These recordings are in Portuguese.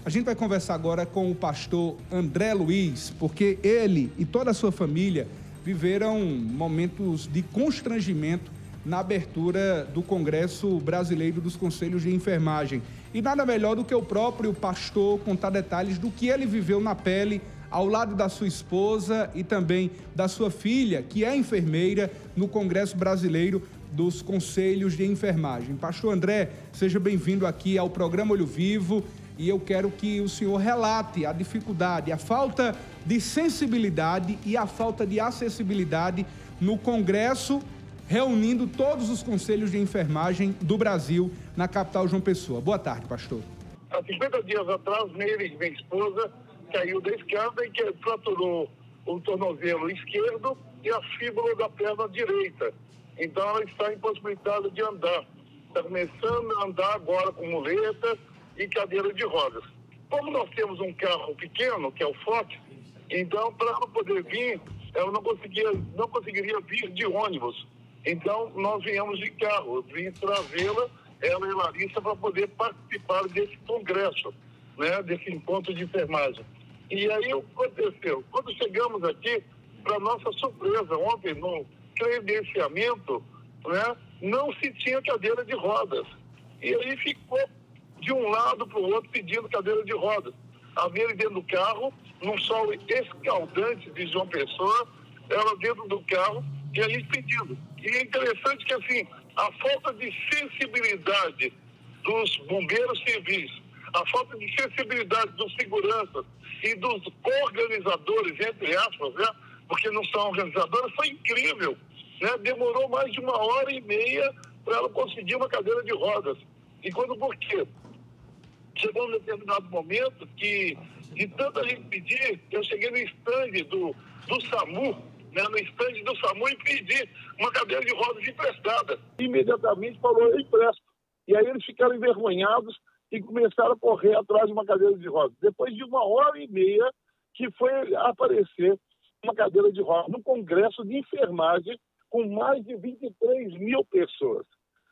A gente vai conversar agora com o pastor André Luiz, porque ele e toda a sua família viveram momentos de constrangimento na abertura do Congresso Brasileiro dos Conselhos de Enfermagem. E nada melhor do que o próprio pastor contar detalhes do que ele viveu na pele, ao lado da sua esposa e também da sua filha, que é enfermeira, no Congresso Brasileiro dos Conselhos de Enfermagem. Pastor André, seja bem-vindo aqui ao programa Olho Vivo e eu quero que o senhor relate a dificuldade, a falta de sensibilidade e a falta de acessibilidade no Congresso, reunindo todos os conselhos de enfermagem do Brasil na capital João Pessoa. Boa tarde, pastor. Há 50 dias atrás, minha esposa caiu da escada e que fraturou o tornozelo esquerdo e a fíbula da perna direita. Então, ela está impossibilitada de andar. Está começando a andar agora com muleta e cadeira de rodas. Como nós temos um carro pequeno, que é o Forte, então, para ela poder vir, ela não conseguiria vir de ônibus. Então, nós viemos de carro. Eu vim trazê-la, ela e Larissa, para poder participar desse congresso, né, desse encontro de enfermagem. E aí, o que aconteceu? Quando chegamos aqui, para nossa surpresa, ontem, no credenciamento, né, não se tinha cadeira de rodas. E aí ficou de um lado para o outro pedindo cadeira de rodas. Havia dentro do carro, num sol escaldante de João Pessoa, ela dentro do carro e a gente pedindo. E é interessante que, assim, a falta de sensibilidade dos bombeiros civis, a falta de sensibilidade dos seguranças e dos organizadores, entre aspas, né, porque não são organizadores, foi incrível. Né? Demorou mais de 1h30 para ela conseguir uma cadeira de rodas. E por quê? Chegou um determinado momento que, de tanta gente pedir, eu cheguei no estande do SAMU, né, no estande do SAMU e pedi uma cadeira de rodas emprestada. Imediatamente falou, eu empresto. E aí eles ficaram envergonhados e começaram a correr atrás de uma cadeira de rodas. Depois de 1h30 que foi aparecer uma cadeira de rodas no Congresso de Enfermagem com mais de 23 mil pessoas.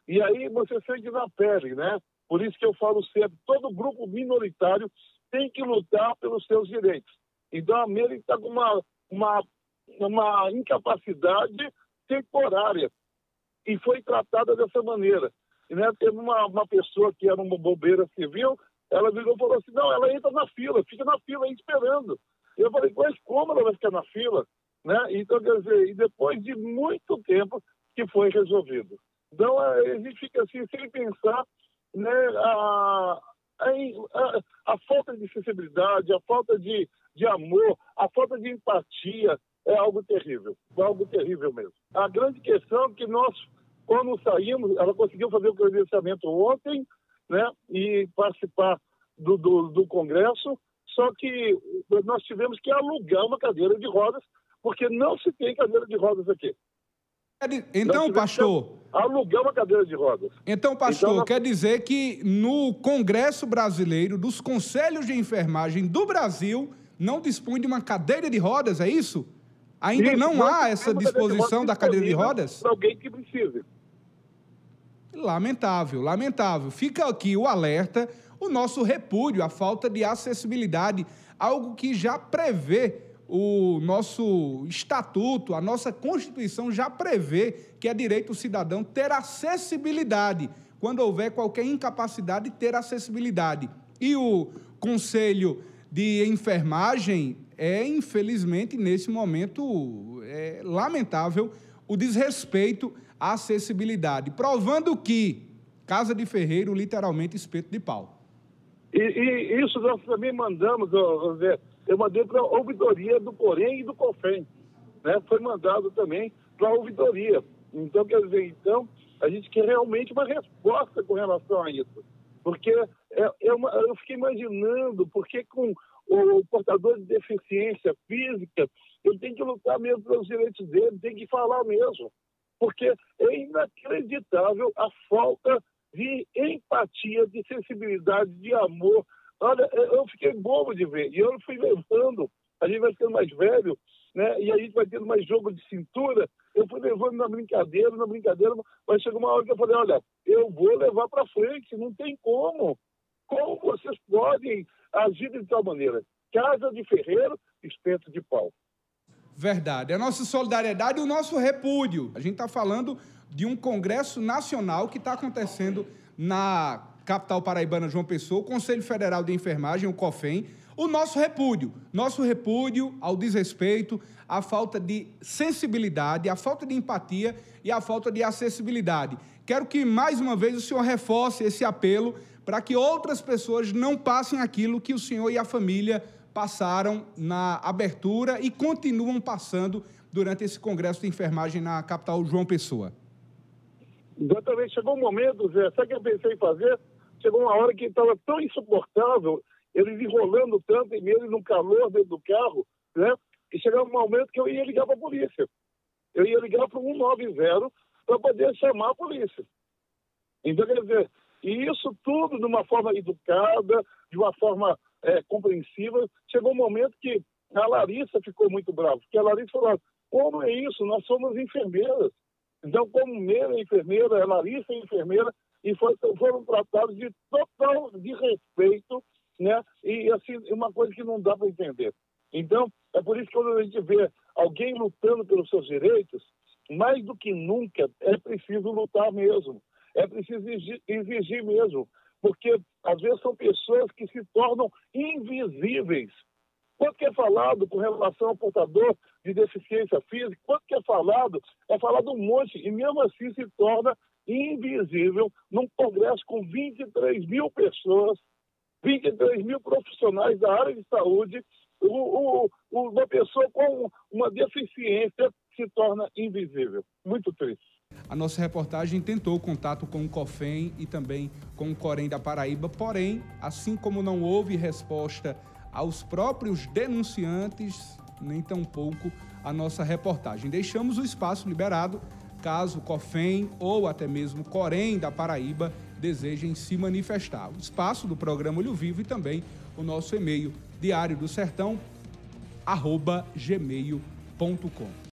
E aí você sente na pele, né? Por isso que eu falo sempre, todo grupo minoritário tem que lutar pelos seus direitos. Então a Meire está com uma incapacidade temporária e foi tratada dessa maneira. E, né, teve uma pessoa que era uma bombeira civil, ela virou e falou assim, não, ela entra na fila, fica na fila aí esperando. Eu falei, mas como ela vai ficar na fila? Né? Então, quer dizer, e depois de muito tempo que foi resolvido. Então, a gente fica assim, sem pensar, né, a falta de sensibilidade, a falta de amor, a falta de empatia é algo terrível mesmo. A grande questão é que nós, quando saímos, ela conseguiu fazer o credenciamento ontem, né, e participar do Congresso, só que nós tivemos que alugar uma cadeira de rodas, porque não se tem cadeira de rodas aqui. Então, pastor... alugar uma cadeira de rodas. Então, pastor, quer dizer que no Congresso Brasileiro dos Conselhos de Enfermagem do Brasil não dispõe de uma cadeira de rodas, é isso? Ainda Isso, não há essa disposição da cadeira de rodas? Para alguém que precise. Lamentável, lamentável. Fica aqui o alerta, o nosso repúdio à falta de acessibilidade, algo que já prevê o nosso estatuto, a nossa Constituição já prevê que é direito do cidadão ter acessibilidade, quando houver qualquer incapacidade, ter acessibilidade. E o Conselho de Enfermagem infelizmente, nesse momento, é lamentável o desrespeito à acessibilidade, provando que casa de ferreiro, literalmente, espeto de pau. E isso nós também mandamos, Zé, eu mandei para a ouvidoria do Corém e do COFEM, né? Foi mandado também para a ouvidoria. Então, quer dizer, a gente quer realmente uma resposta com relação a isso. Porque eu fiquei imaginando, porque com o portador de deficiência física, ele tem que lutar mesmo pelos direitos dele, tem que falar mesmo. Porque é inacreditável a falta de empatia, de sensibilidade, de amor. Olha, eu fiquei bobo de ver. E eu fui levando, a gente vai ficando mais velho, né? E a gente vai tendo mais jogo de cintura. Eu fui levando na brincadeira, mas chegou uma hora que eu falei, olha, eu vou levar para frente, não tem como. Como vocês podem agido de tal maneira. Casa de ferreiro, espeto de pau. Verdade. A nossa solidariedade e o nosso repúdio. A gente está falando de um congresso nacional que está acontecendo na capital paraibana, João Pessoa, o Conselho Federal de Enfermagem, o COFEN. O nosso repúdio ao desrespeito, à falta de sensibilidade, à falta de empatia e à falta de acessibilidade. Quero que, mais uma vez, o senhor reforce esse apelo para que outras pessoas não passem aquilo que o senhor e a família passaram na abertura e continuam passando durante esse congresso de enfermagem na capital João Pessoa. Exatamente. Chegou um momento, Zé, sabe o que eu pensei em fazer? Chegou uma hora que estava tão insuportável, eles enrolando tanto e mesmo no calor dentro do carro, né? E chegava um momento que eu ia ligar para a polícia. Eu ia ligar para o 190 para poder chamar a polícia. Então, quer dizer, e isso tudo de uma forma educada, de uma forma compreensiva. Chegou um momento que a Larissa ficou muito brava, porque a Larissa falou, como é isso? Nós somos enfermeiras. Então, como Meira é enfermeira, a Larissa é enfermeira, e foram tratados de total desrespeito, né? E, assim, uma coisa que não dá para entender. Então, é por isso que quando a gente vê alguém lutando pelos seus direitos, mais do que nunca é preciso lutar mesmo. É preciso exigir mesmo. Porque, às vezes, são pessoas que se tornam invisíveis. Quanto que é falado com relação ao portador de deficiência física, quanto que é falado um monte, e mesmo assim se torna invisível num congresso com 23 mil pessoas, 23 mil profissionais da área de saúde, uma pessoa com uma deficiência se torna invisível. Muito triste. A nossa reportagem tentou contato com o COFEN e também com o Corém da Paraíba, porém, assim como não houve resposta aos próprios denunciantes, nem tampouco a nossa reportagem. Deixamos o espaço liberado caso o COFEN ou até mesmo o Corém da Paraíba desejem se manifestar. O espaço do programa Olho Vivo e também o nosso e-mail diariodosertão@gmail.com.